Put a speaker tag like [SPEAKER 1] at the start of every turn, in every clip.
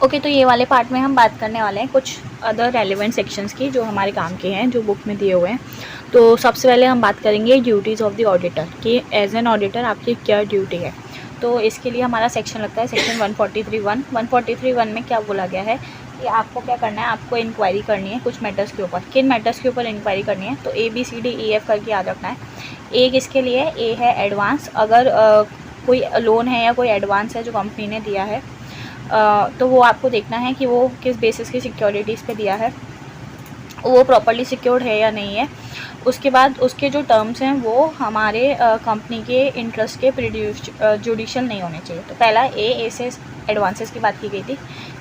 [SPEAKER 1] Okay, तो ये वाले पार्ट में हम बात करने वाले हैं कुछ अदर रेलिवेंट सेक्शंस की जो हमारे काम के हैं, जो बुक में दिए हुए हैं। तो सबसे पहले हम बात करेंगे ड्यूटीज़ ऑफ द ऑडिटर कि एज एन ऑडिटर आपकी क्या ड्यूटी है। तो इसके लिए हमारा सेक्शन लगता है सेक्शन 143(1). 143(1) में क्या बोला गया है कि आपको क्या करना है, आपको इंक्वायरी करनी है कुछ मैटर्स के ऊपर। किन मैटर्स के ऊपर इंक्वायरी करनी है, तो ABCDEF करके याद रखना है। एक इसके लिए ए है एडवांस, अगर कोई लोन है या कोई एडवांस है जो कंपनी ने दिया है, तो वो आपको देखना है कि वो किस बेसिस की सिक्योरिटीज़ पे दिया है, वो प्रॉपर्ली सिक्योर्ड है या नहीं है। उसके बाद उसके जो टर्म्स हैं वो हमारे कंपनी के इंटरेस्ट के जुडिशियल नहीं होने चाहिए। तो पहला ए से एडवांसेस की बात की गई थी।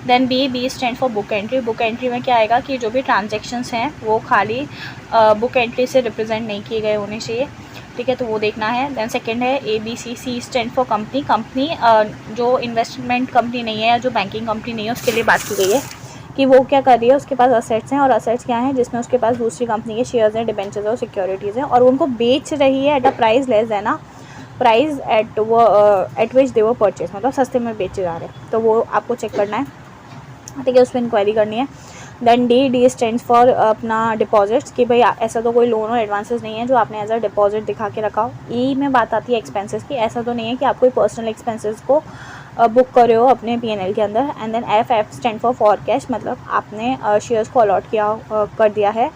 [SPEAKER 1] Then B stand for book entry. Book entry में क्या आएगा कि जो भी ट्रांजेक्शन्स हैं वो खाली बुक एंट्री से रिप्रेजेंट नहीं किए गए होने चाहिए, ठीक है, तो वो देखना है। देन सेकंड है ABC stand for company. Company जो इन्वेस्टमेंट कंपनी नहीं है या जो बैंकिंग कंपनी नहीं है उसके लिए बात की गई है कि वो क्या कर रही है, उसके पास असेट्स हैं, और असेट्स क्या हैं, जिसमें उसके पास दूसरी कंपनी के शेयर्स हैं, डिबेंचर्स और सिक्योरिटीज़ हैं, और उनको बेच रही है at a price less than a price at which they were purchase, मतलब सस्ते में बेचे जा रहे हैं, तो वो आपको चेक करना है, ठीक है, उस पर इंक्वायरी करनी है। देन डी स्टैंड्स फॉर अपना डिपॉजिट्स कि भाई ऐसा तो कोई लोन और एडवांसेस नहीं है जो आपने एज अ डिपॉजिट दिखा के रखा हो। ई में बात आती है एक्सपेंसेस की। ऐसा तो नहीं है कि आप कोई पर्सनल एक्सपेंसेस को बुक कर रहे हो अपने P&L के अंदर। And then F stand for cash, मतलब आपने शेयर्स को अलॉट किया कर दिया है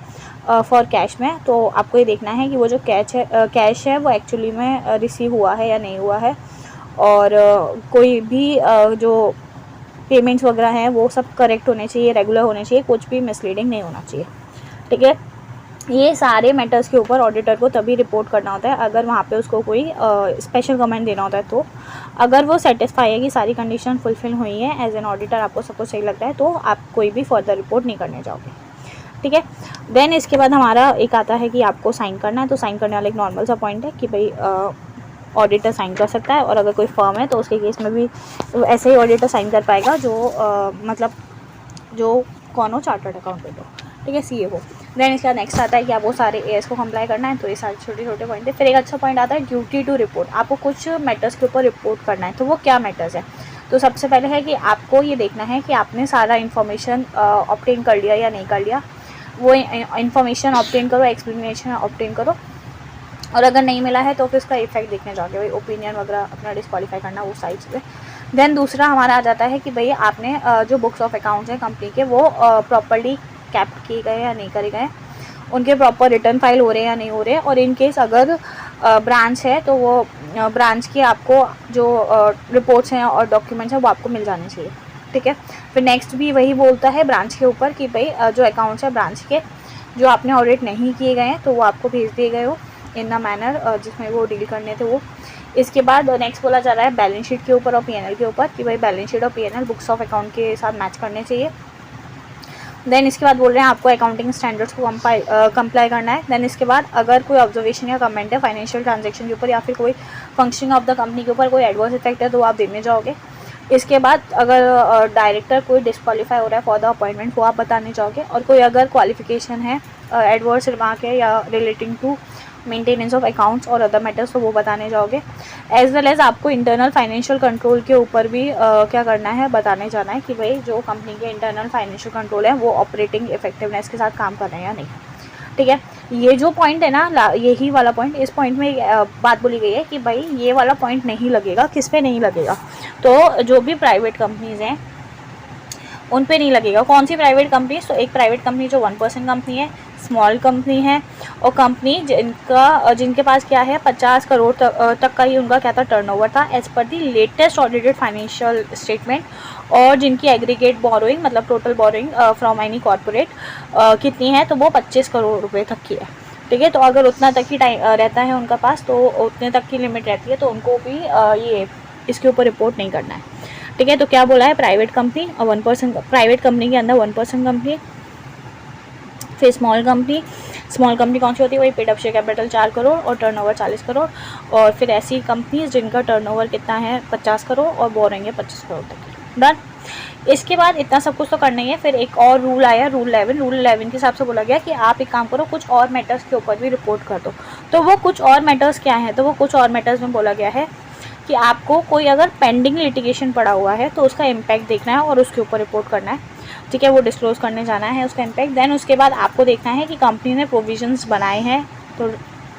[SPEAKER 1] फॉर कैश में, तो आपको ये देखना है कि वो जो कैश है वो एक्चुअली में रिसीव हुआ है या नहीं हुआ है, और कोई भी जो पेमेंट्स वगैरह हैं वो सब करेक्ट होने चाहिए, रेगुलर होने चाहिए, कुछ भी मिसलीडिंग नहीं होना चाहिए, ठीक है। ये सारे मैटर्स के ऊपर ऑडिटर को तभी रिपोर्ट करना होता है अगर वहाँ पे उसको कोई स्पेशल कमेंट देना होता है। तो अगर वो सेटिस्फाई है कि सारी कंडीशन फुलफिल हुई है एज एन ऑडिटर, आपको सब कुछ सही लगता है, तो आप कोई भी फर्दर रिपोर्ट नहीं करने जाओगे, ठीक है। देन इसके बाद हमारा एक आता है कि आपको साइन करना है। तो साइन करने वाला एक नॉर्मल सा पॉइंट है कि भाई ऑडिटर साइन कर सकता है, और अगर कोई फर्म है तो उसके केस में भी ऐसे ही ऑडिटर साइन कर पाएगा जो मतलब जो कौन हो, चार्टर्ड अकाउंटेंट हो, ठीक है, CA हो। देन इसका नेक्स्ट आता है कि आपको सारे AS को कंप्लाई करना है। तो ये सारे छोटे छोटे पॉइंट है। फिर एक अच्छा पॉइंट आता है ड्यूटी टू रिपोर्ट। आपको कुछ मैटर्स के ऊपर रिपोर्ट करना है। तो वो क्या मैटर्स है, तो सबसे पहले है कि आपको ये देखना है कि आपने सारा इन्फॉर्मेशन ऑब्टेन कर लिया या नहीं कर लिया। वो इन्फॉर्मेशन ऑब्टेन करो, एक्सप्लेनेशन ऑब्टेन करो, और अगर नहीं मिला है तो फिर उसका इफेक्ट देखने जाओगे, भाई ओपिनियन वगैरह अपना डिस्क्वालीफाई करना, वो साइड पे। देन दूसरा हमारा आ जाता है कि भाई आपने जो बुक्स ऑफ अकाउंट्स हैं कंपनी के वो प्रॉपर्ली कैप्ट किए गए या नहीं करे गए, उनके प्रॉपर रिटर्न फाइल हो रहे हैं या नहीं हो रहे हैं, और इन केस अगर ब्रांच है तो वो ब्रांच की आपको जो रिपोर्ट्स हैं और डॉक्यूमेंट्स हैं वो आपको मिल जाने चाहिए, ठीक है। फिर नेक्स्ट भी वही बोलता है ब्रांच के ऊपर कि भाई जो अकाउंट्स है ब्रांच के जो आपने ऑडिट नहीं किए गए हैं तो वो आपको भेज दिए गए हो इन द मैनर जिसमें वो डील करने थे वो। इसके बाद नेक्स्ट बोला जा रहा है बैलेंस शीट के ऊपर और P&L के ऊपर कि भाई बैलेंस शीट और P&L बुक्स ऑफ अकाउंट के साथ मैच करने चाहिए। देन इसके बाद बोल रहे हैं आपको अकाउंटिंग स्टैंडर्ड्स को कंप्लाई करना है। देन इसके बाद अगर कोई ऑब्जर्वेशन या कमेंट है फाइनेंशियल ट्रांजैक्शन के ऊपर या फिर कोई फंक्शनिंग ऑफ द कंपनी के ऊपर कोई एडवर्स इफेक्ट है तो आप देने जाओगे। इसके बाद अगर डायरेक्टर कोई डिस्क्वालीफाई हो रहा है फॉर द अपॉइंटमेंट वो आप बताने जाओगे, और कोई अगर क्वालिफिकेशन है एडवर्स रिमार्क है या relating to maintenance of accounts और अदर मैटर्स तो वो बताने जाओगे। एज वेल एज आपको इंटरनल फाइनेंशियल कंट्रोल के ऊपर भी क्या करना है, बताने जाना है कि भाई जो कंपनी के इंटरनल फाइनेंशियल कंट्रोल है वो ऑपरेटिंग इफेक्टिवनेस के साथ काम कर रहे हैं या नहीं, ठीक है। ये जो पॉइंट है ना, यही वाला पॉइंट, इस पॉइंट में बात बोली गई है कि भाई ये वाला पॉइंट नहीं लगेगा। किस पे नहीं लगेगा, तो जो भी प्राइवेट कंपनीज हैं उन पे नहीं लगेगा। कौन सी प्राइवेट कंपनी, तो एक प्राइवेट कंपनी जो 1% कंपनी है, स्मॉल कंपनी है, और कंपनी जिनके पास क्या है 50 करोड़ तक का ही उनका क्या था टर्नओवर था as per the latest audited financial statement, और जिनकी एग्रीगेट बोरोइंग मतलब total borrowing from any corporate कितनी है, तो वो 25 करोड़ रुपए तक की है, ठीक है। तो अगर उतना तक ही टाइम रहता है उनका पास, तो उतने तक की लिमिट रहती है, तो उनको भी ये इसके ऊपर रिपोर्ट नहीं करना है, ठीक है। तो क्या बोला है, प्राइवेट कंपनी और 1% प्राइवेट कंपनी के अंदर 1% कंपनी, फिर स्मॉल कंपनी कौन सी होती है, वही paid up share capital 4 crore और टर्नओवर 40 करोड़, और फिर ऐसी कंपनीज जिनका टर्नओवर कितना है 50 करोड़ और बोरिंग है 25 करोड़ तक। डन। इसके बाद इतना सब कुछ तो करना ही है। फिर एक और रूल आया, रूल 11 के हिसाब से बोला गया कि आप एक काम करो, कुछ और मैटर्स के ऊपर भी रिपोर्ट कर दो। तो वो कुछ और मैटर्स क्या हैं, तो वो कुछ और मैटर्स में बोला गया है कि आपको कोई अगर पेंडिंग लिटिगेशन पड़ा हुआ है तो उसका इम्पैक्ट देखना है और उसके ऊपर रिपोर्ट करना है, ठीक है, वो डिस्क्लोज़ करने जाना है उसका इम्पैक्ट। देन उसके बाद आपको देखना है कि कंपनी ने प्रोविजंस बनाए हैं तो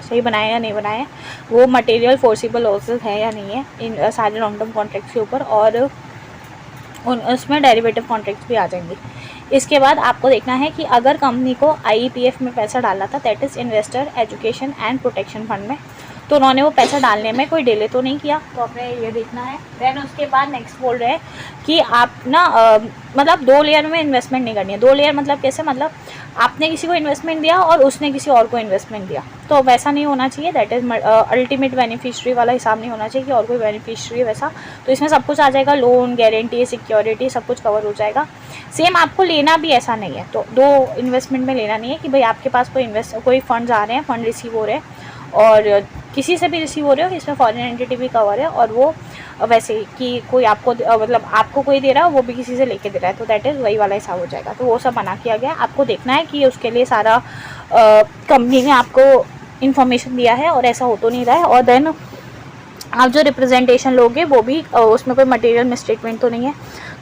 [SPEAKER 1] सही बनाए या नहीं बनाए, वो मटेरियल फोर्सिबल लॉसेस है या नहीं है इन सारे लॉन्ग टर्म कॉन्ट्रैक्ट्स के ऊपर, और उसमें डेरिवेटिव कॉन्ट्रैक्ट्स भी आ जाएंगे। इसके बाद आपको देखना है कि अगर कंपनी को IEPF में पैसा डालना था, that is investor education and protection fund में, तो उन्होंने वो पैसा डालने में कोई डिले तो नहीं किया, तो आपने ये देखना है। देन उसके बाद नेक्स्ट बोल रहे हैं कि आप ना मतलब 2 लेयर में इन्वेस्टमेंट नहीं करनी है। 2 लेयर मतलब कैसे, मतलब आपने किसी को इन्वेस्टमेंट दिया और उसने किसी और को इन्वेस्टमेंट दिया, तो वैसा नहीं होना चाहिए। दैट इज़ अल्टीमेट बेनिफिशियरी वाला हिसाब नहीं होना चाहिए कि और कोई बेनिफिशियरी वैसा, तो इसमें सब कुछ आ जाएगा, लोन, गारंटी, सिक्योरिटी, सब कुछ कवर हो जाएगा। सेम आपको लेना भी ऐसा नहीं है, तो 2 इन्वेस्टमेंट में लेना नहीं है कि भाई आपके पास कोई फंड आ रहे हैं, फंड रिसीव हो रहे हैं और किसी से भी रिसीव हो रहे हो, इसमें फॉरेन एंटिटी भी कवर है, और वो वैसे ही कि कोई आपको मतलब आपको कोई दे रहा है वो भी किसी से लेके दे रहा है, तो दैट इज़ वही वाला हिसाब हो जाएगा। तो वो सब मना किया गया। आपको देखना है कि उसके लिए सारा कंपनी ने आपको इन्फॉर्मेशन दिया है और ऐसा हो तो नहीं रहा है, और देन आप जो रिप्रेजेंटेशन लोगे वो भी उसमें कोई मटेरियल मिसस्टेटमेंट तो नहीं है,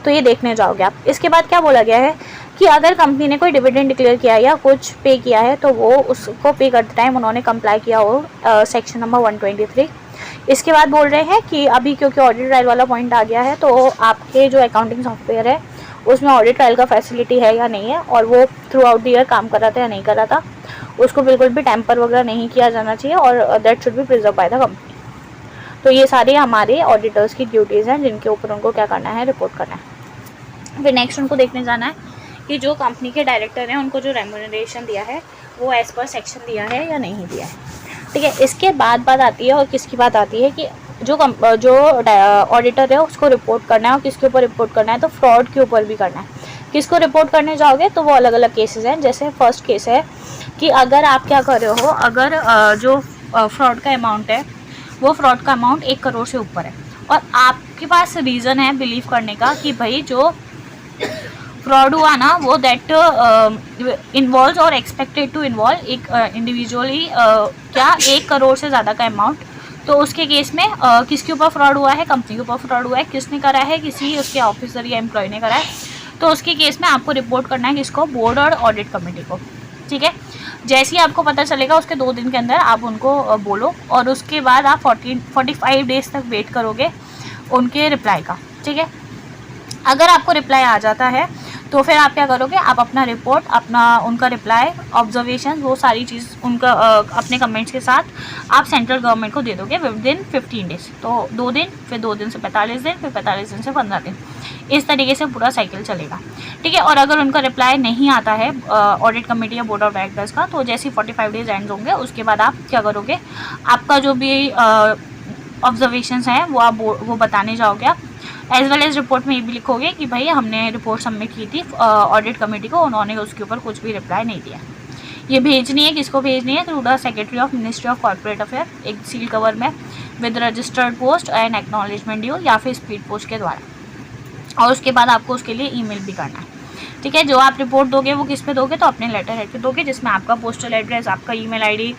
[SPEAKER 1] तो ये देखने जाओगे आप। इसके बाद क्या बोला गया है कि अगर कंपनी ने कोई डिविडेंड डिक्लेयर किया या कुछ पे किया है तो वो उसको पे करते टाइम उन्होंने कंप्लाई किया हो सेक्शन नंबर 123। इसके बाद बोल रहे हैं कि अभी क्योंकि ऑडिट ट्रायल वाला पॉइंट आ गया है, तो आपके जो अकाउंटिंग सॉफ्टवेयर है उसमें ऑडिट ट्रायल का फैसिलिटी है या नहीं है, और वो थ्रू आउट द ईयर काम कर रहा था या नहीं कर रहा था, उसको बिल्कुल भी टैम्पर वगैरह नहीं किया जाना चाहिए, और that should be preserve by the company. तो ये सारे हमारे ऑडिटर्स की ड्यूटीज़ हैं जिनके ऊपर उनको क्या करना है, रिपोर्ट करना है। फिर नेक्स्ट उनको देखने जाना है कि जो कंपनी के डायरेक्टर हैं उनको जो रेम्यूनरेशन दिया है वो एज़ पर सेक्शन दिया है या नहीं दिया है, ठीक है। इसके बाद बात आती है, और किसकी बात आती है कि जो ऑडिटर है उसको रिपोर्ट करना है, और किसके ऊपर रिपोर्ट करना है, तो फ्रॉड के ऊपर भी करना है। किसको रिपोर्ट करने जाओगे तो वो अलग अलग केसेस हैं। जैसे फर्स्ट केस है कि अगर आप क्या कर रहे हो, अगर जो फ्रॉड का अमाउंट है वो फ्रॉड का अमाउंट 1 करोड़ से ऊपर है, और आपके पास रीज़न है बिलीव करने का कि भाई जो फ्रॉड हुआ ना वो दैट इन्वॉल्व और एक्सपेक्टेड टू इन्वॉल्व एक इंडिविजुअली क्या 1 करोड़ से ज़्यादा का अमाउंट, तो उसके केस में किसके ऊपर फ्रॉड हुआ है, कंपनी के ऊपर फ्रॉड हुआ है, किसने करा है, किसी उसके ऑफिसर या एम्प्लॉय ने करा है, तो उसके केस में आपको रिपोर्ट करना है किसको, बोर्ड और ऑडिट कमेटी को, ठीक है। जैसे ही आपको पता चलेगा उसके 2 दिन के अंदर आप उनको बोलो, और उसके बाद आप 45 डेज तक वेट करोगे उनके रिप्लाई का, ठीक है। अगर आपको रिप्लाई आ जाता है तो फिर आप क्या करोगे, आप अपना रिपोर्ट, अपना उनका रिप्लाई, ऑब्जर्वेशन, वो सारी चीज़ उनका अपने कमेंट्स के साथ आप सेंट्रल गवर्नमेंट को दे दोगे विद इन 15 डेज। तो 2 दिन, फिर 2 दिन से 45 दिन, फिर 45 दिन से 15 दिन, इस तरीके से पूरा साइकिल चलेगा, ठीक है। और अगर उनका रिप्लाई नहीं आता है ऑडिट कमेटी या बोर्ड ऑफ डायरेक्टर्स का, तो जैसे 45 डेज एंड होंगे उसके बाद आप क्या करोगे, आपका जो भी ऑब्जर्वेशंस हैं वो आप वो बताने जाओगे आप, एज वेल एज रिपोर्ट में ये भी लिखोगे कि भाई हमने रिपोर्ट सबमिट की थी ऑडिट कमेटी को, उन्होंने उसके ऊपर कुछ भी रिप्लाई नहीं दिया। ये भेजनी है, किसको भेजनी है, through the secretary of ministry of corporate affair, एक सील कवर में with registered post and acknowledgement due, या फिर स्पीड पोस्ट के द्वारा, और उसके बाद आपको उसके लिए ईमेल भी करना है, ठीक है। जो आप रिपोर्ट दोगे वो किस पे दोगे, तो अपने लेटर हेड पे दोगे, जिसमें आपका पोस्टल एड्रेस, आपका ईमेल आईडी,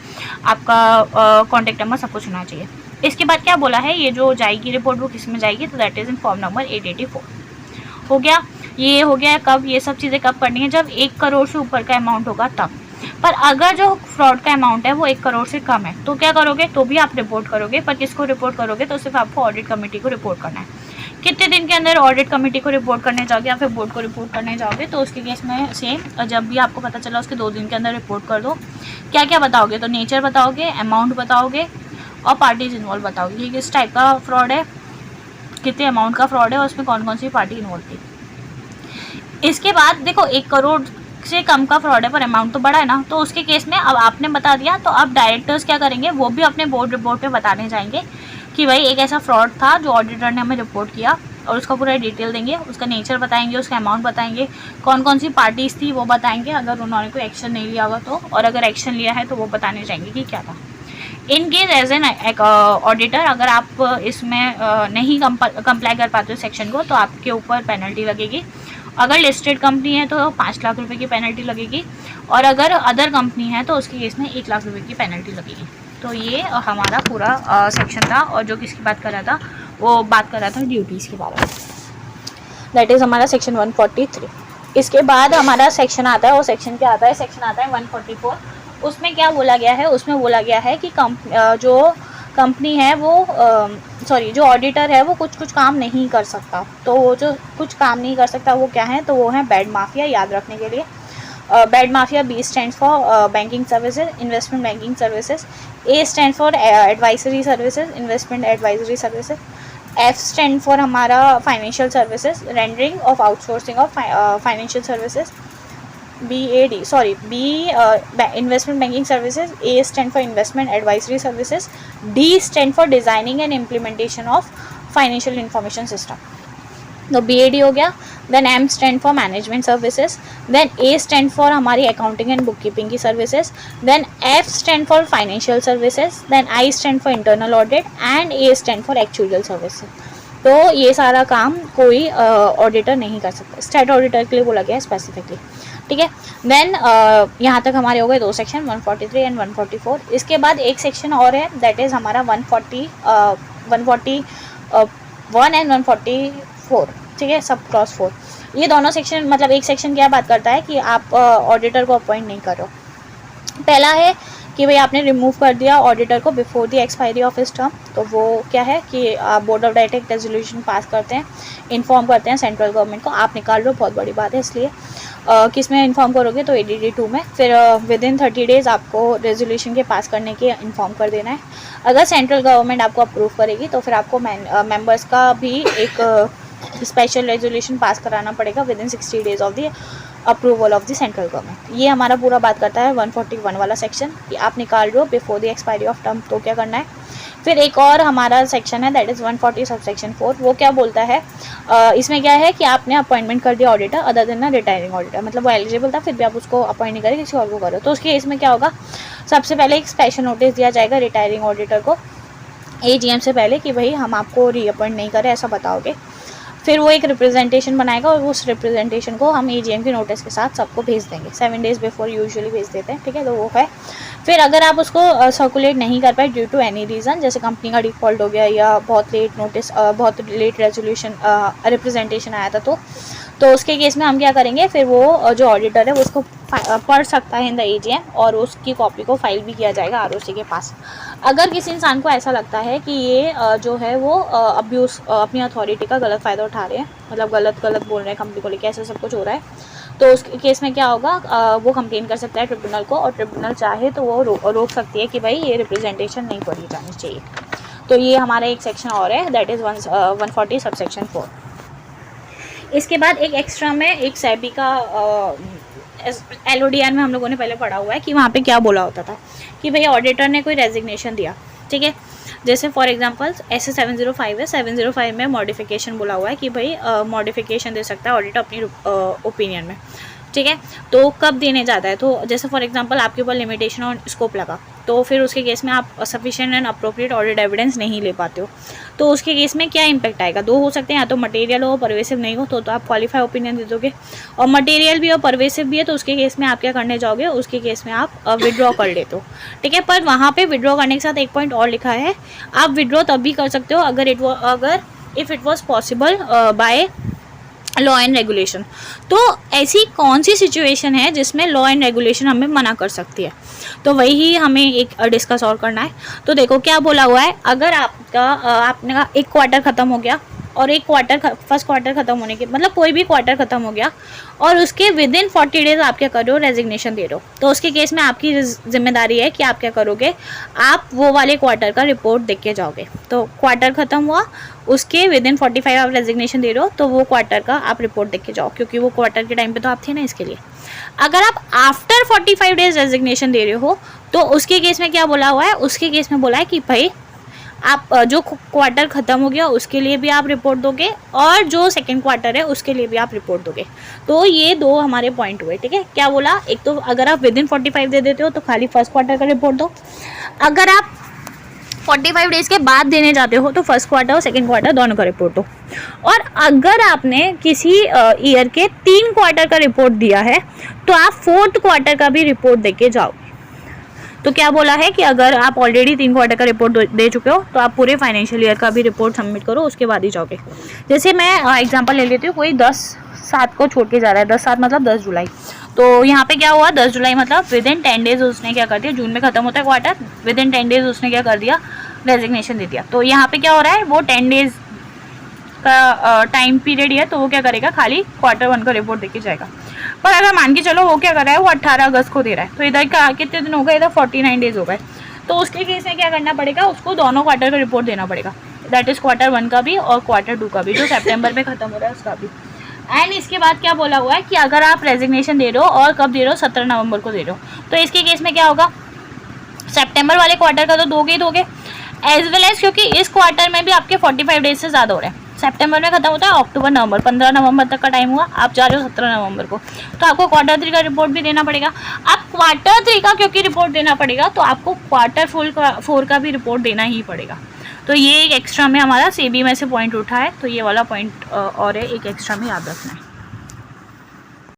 [SPEAKER 1] आपका कॉन्टैक्ट नंबर सब कुछ होना चाहिए। इसके बाद क्या बोला है, ये जो जाएगी रिपोर्ट वो किस में जाएगी, तो that is in form number 884। हो गया, ये हो गया। कब ये सब चीज़ें कब करनी है, जब 1 करोड़ से ऊपर का अमाउंट होगा तब। पर अगर जो फ्रॉड का अमाउंट है वो 1 करोड़ से कम है तो क्या करोगे, तो भी आप रिपोर्ट करोगे, पर किसको रिपोर्ट करोगे, तो सिर्फ आपको ऑडिट कमेटी को रिपोर्ट करना है। कितने दिन के अंदर ऑडिट कमेटी को रिपोर्ट करने जाओगे या फिर बोर्ड को रिपोर्ट करने जाओगे, तो उसके केस में सेम, जब भी आपको पता चला उसके 2 दिन के अंदर रिपोर्ट कर दो। क्या क्या बताओगे, तो नेचर बताओगे, अमाउंट बताओगे, और पार्टीज इन्वॉल्व बताओगे कि किस टाइप का फ्रॉड है, कितने अमाउंट का फ्रॉड है, और उसमें कौन कौन सी पार्टी इन्वॉल्व थी। इसके बाद देखो 1 करोड़ से कम का फ्रॉड है पर अमाउंट तो बड़ा है ना, तो उसके केस में अब आपने बता दिया, तो अब डायरेक्टर्स क्या करेंगे, वो भी अपने बोर्ड रिपोर्ट पे बताने जाएंगे कि भाई एक ऐसा फ्रॉड था जो ऑडिटर ने हमें रिपोर्ट किया, और उसका पूरा डिटेल देंगे, उसका नेचर बताएंगे, उसका अमाउंट बताएंगे, कौन कौन सी पार्टीज थी वो बताएंगे, अगर उन्होंने कोई एक्शन नहीं लिया होगा तो, और अगर एक्शन लिया है तो वो बताने जाएंगे कि क्या था। In case as an auditor अगर आप इसमें नहीं कंप्लाई कर पाते हो सेक्शन को, तो आपके ऊपर पेनल्टी लगेगी। अगर लिस्टेड कंपनी है तो 5 लाख रुपए की पेनल्टी लगेगी, और अगर अदर कंपनी है तो उसके केस में 1 लाख रुपए की पेनल्टी लगेगी। तो ये हमारा पूरा सेक्शन था, और जो किसकी बात कर रहा था, वो बात कर रहा था ड्यूटीज़ के बारे में। दैट इज़ हमारा सेक्शन 143। इसके बाद हमारा सेक्शन आता है, वो सेक्शन क्या आता है, सेक्शन आता है 144। उसमें क्या बोला गया है, उसमें बोला गया है कि जो कंपनी है वो जो ऑडिटर है वो कुछ काम नहीं कर सकता। तो वो जो कुछ काम नहीं कर सकता वो क्या है, तो वो है बैड माफिया। याद रखने के लिए, bad mafia, B stands for banking services, investment banking services, A stands for advisory services, investment advisory services, F stand for हमारा financial services, rendering of outsourcing of financial services, B investment banking services, A stand for investment advisory services, D stand for designing and implementation of financial information system. तो BAD हो गया. Then M stand for management services. Then A stand for हमारी accounting and bookkeeping की services. Then F stand for financial services. Then I stand for internal audit and A stand for actuarial services. तो ये सारा काम कोई auditor नहीं कर सकता. स्टेट ऑडिटर के लिए बोला गया है स्पेसिफिकली. ठीक है. देन यहाँ तक हमारे हो गए दो सेक्शन 143 एंड 144. इसके बाद एक सेक्शन और है, दैट इज़ हमारा 141 एंड 144. ठीक है, सब क्लॉज 4. ये दोनों सेक्शन, मतलब एक सेक्शन क्या बात करता है कि आप ऑडिटर को अपॉइंट नहीं करो. पहला है कि भाई आपने रिमूव कर दिया ऑडिटर को before the expiry of his term. तो वो क्या है कि आप board of director resolution pass करते हैं, इन्फॉर्म करते हैं सेंट्रल गवर्नमेंट को. आप निकाल रहे हो, बहुत बड़ी बात है, इसलिए किस में इन्फॉर्म करोगे, तो ADD 2 में. फिर विद इन 30 डेज़ आपको रेजोल्यूशन के पास करने के इन्फॉर्म कर देना है. अगर सेंट्रल गवर्नमेंट आपको अप्रूव करेगी तो फिर आपको मेंबर्स का भी एक स्पेशल रेजोल्यूशन पास कराना पड़ेगा with in 60 days of the approval of the central government. ये हमारा पूरा बात करता है 141 वाला सेक्शन कि आप निकाल रहे हो before the expiry of term, तो क्या करना है. फिर एक और हमारा सेक्शन है, दैट इज़ 140 सब सेक्शन 4. वो क्या बोलता है, इसमें क्या है कि आपने अपॉइंटमेंट कर दिया ऑडिटर अदर देन ना रिटायरिंग ऑडिटर, मतलब वो एलिजिबल था फिर भी आप उसको अपॉइंट नहीं करें, किसी और को करो. तो उसके इसमें क्या होगा, सबसे पहले एक स्पेशल नोटिस दिया जाएगा रिटायरिंग ऑडिटर को AGM से पहले कि भाई हम आपको रीअपॉइंट नहीं करें, ऐसा बताओगे. फिर वो एक रिप्रेजेंटेशन बनाएगा और उस रिप्रेजेंटेशन को हम AGM के नोटिस के साथ सबको भेज देंगे. 7 डेज़ बिफोर यूजुअली भेज देते हैं. ठीक है, तो वो है. फिर अगर आप उसको सर्कुलेट नहीं कर पाए ड्यू टू एनी रीज़न, जैसे कंपनी का डिफ़ॉल्ट हो गया या बहुत लेट नोटिस, बहुत लेट रेजोल्यूशन रिप्रेजेंटेशन आया था, तो उसके केस में हम क्या करेंगे, फिर वो जो ऑडिटर है वो उसको पढ़ सकता है इन द AGM और उसकी कॉपी को फाइल भी किया जाएगा ROC के पास. अगर किसी इंसान को ऐसा लगता है कि ये जो है वो अब्यूज़ अपनी अथॉरिटी का गलत फ़ायदा उठा रहे हैं, मतलब गलत बोल रहे हैं कंपनी को लेकर, ऐसा सब कुछ हो रहा है, तो उस केस में क्या होगा, वो कंप्लेन कर सकता है ट्रिब्यूनल को, और ट्रिब्यूनल चाहे तो वो रोक सकती है कि भाई ये रिप्रेजेंटेशन नहीं पढ़ी जानी चाहिए. तो ये हमारा एक सेक्शन और है, दैट इज़ 140 सब सेक्शन 4. इसके बाद एक एक्स्ट्रा में एक SEBI का LODR में हम लोगों ने पहले पढ़ा हुआ है कि वहाँ पे क्या बोला होता था कि भाई ऑडिटर ने कोई रेजिग्नेशन दिया. ठीक है, जैसे फॉर एग्जांपल ऐसे 705 है, 705 में मॉडिफिकेशन बोला हुआ है कि भाई मॉडिफिकेशन दे सकता है ऑडिटर अपनी ओपिनियन में. ठीक है, तो कब देने जाता है, तो जैसे फॉर एग्जांपल आपके ऊपर लिमिटेशन और स्कोप लगा, तो फिर उसके केस में आप sufficient and appropriate audit evidence नहीं ले पाते हो, तो उसके केस में क्या इंपैक्ट आएगा, दो हो सकते हैं, या तो मटेरियल हो परवेसिव नहीं हो तो आप क्वालिफाई ओपिनियन दे दोगे, और मटेरियल भी और परवेसिव भी है तो उसके केस में आप क्या करने जाओगे, उसके केस में आप विड्रॉ कर लेते हो. ठीक है, पर वहाँ पे विड्रॉ करने के साथ एक पॉइंट और लिखा है, आप विड्रॉ तब भी कर सकते हो अगर if it was possible by law and regulation. तो ऐसी कौन सी सिचुएशन है जिसमें लॉ एंड रेगुलेशन हमें मना कर सकती है, तो वही हमें एक डिस्कस और करना है. तो देखो क्या बोला हुआ है, अगर आपने एक क्वार्टर ख़त्म हो गया और फर्स्ट क्वार्टर ख़त्म होने के, मतलब कोई भी क्वार्टर ख़त्म हो गया और उसके विद इन 40 डेज़ आप क्या कर रहे हो, रेजिग्नेशन दे रहे हो, तो उसके केस में आपकी जिम्मेदारी है कि आप क्या करोगे, आप वो वाले क्वार्टर का रिपोर्ट देख के जाओगे. तो क्वार्टर ख़त्म हुआ, उसके विद इन 45 आप रेजिग्नेशन दे रहे हो, तो वो क्वार्टर का आप रिपोर्ट देख के जाओ, क्योंकि वो क्वार्टर के टाइम पे तो आप थे ना, इसके लिए. अगर आप आफ्टर 45 डेज़ रेजिग्नेशन दे रहे हो तो उसके केस में क्या बोला हुआ है, उसके केस में बोला है कि भाई आप जो क्वार्टर ख़त्म हो गया उसके लिए भी आप रिपोर्ट दोगे और जो सेकंड क्वार्टर है उसके लिए भी आप रिपोर्ट दोगे. तो ये दो हमारे पॉइंट हुए. ठीक है, क्या बोला, एक तो अगर आप विद इन 45 दे देते हो तो खाली फर्स्ट क्वार्टर का रिपोर्ट दो, अगर आप 45 डेज़ के बाद देने जाते हो तो फर्स्ट क्वार्टर और सेकंड क्वार्टर दोनों का रिपोर्ट दो, और अगर आपने किसी ईयर के 3 क्वार्टर का रिपोर्ट दिया है तो आप 4th क्वार्टर का भी रिपोर्ट दे के जाओ. तो क्या बोला है कि अगर आप ऑलरेडी 3 क्वार्टर का रिपोर्ट दे चुके हो तो आप पूरे फाइनेंशियल ईयर का भी रिपोर्ट सबमिट करो, उसके बाद ही जाओगे। जैसे मैं एग्जांपल ले लेती हूँ, कोई 10/7 को छोड़ के जा रहा है, 10/7 मतलब 10 जुलाई। तो यहाँ पे क्या हुआ, 10 जुलाई मतलब विद इन 10 डेज उसने क्या कर दिया, जून में खत्म होता है क्वार्टर, विद इन 10 डेज उसने क्या कर दिया, रेजिग्नेशन दे दिया। तो यहाँ पे क्या हो रहा है, वो 10 डेज का टाइम पीरियड है, तो वो क्या करेगा, खाली Q1 का रिपोर्ट देके जाएगा। पर अगर मान के चलो वो क्या कर रहा है, वो 18 अगस्त को दे रहा है, तो इधर का कितने दिन हो गए, इधर 49 डेज हो गए। तो उसके केस में क्या करना पड़ेगा, उसको दोनों क्वार्टर का रिपोर्ट देना पड़ेगा, दैट इज Q1 का भी और Q2 का भी, जो सितंबर में खत्म हो रहा है उसका भी। एंड इसके बाद क्या बोला हुआ है कि अगर आप रेजिग्नेशन दे रहे हो और कब दे रहे हो, 17 नवंबर को दे रहे हो, तो इसके केस में क्या होगा, सितंबर वाले क्वार्टर का तो दोगे ही दोगे, एज वेल एज क्योंकि इस क्वार्टर में भी आपके 45 डेज से ज़्यादा हो रहे हैं। सितंबर में खत्म होता है अक्टूबर नवंबर, 15 नवंबर तक का टाइम हुआ, आप जा रहे हो 17 नवंबर को, तो आपको Q3 का रिपोर्ट भी देना पड़ेगा। अब Q3 का क्योंकि रिपोर्ट देना पड़ेगा, तो आपको Q4 का भी रिपोर्ट देना ही पड़ेगा। तो ये एक एक्स्ट्रा में हमारा सेबी में से पॉइंट उठा है, तो ये वाला पॉइंट और है, एक एक्स्ट्रा में याद रखना है।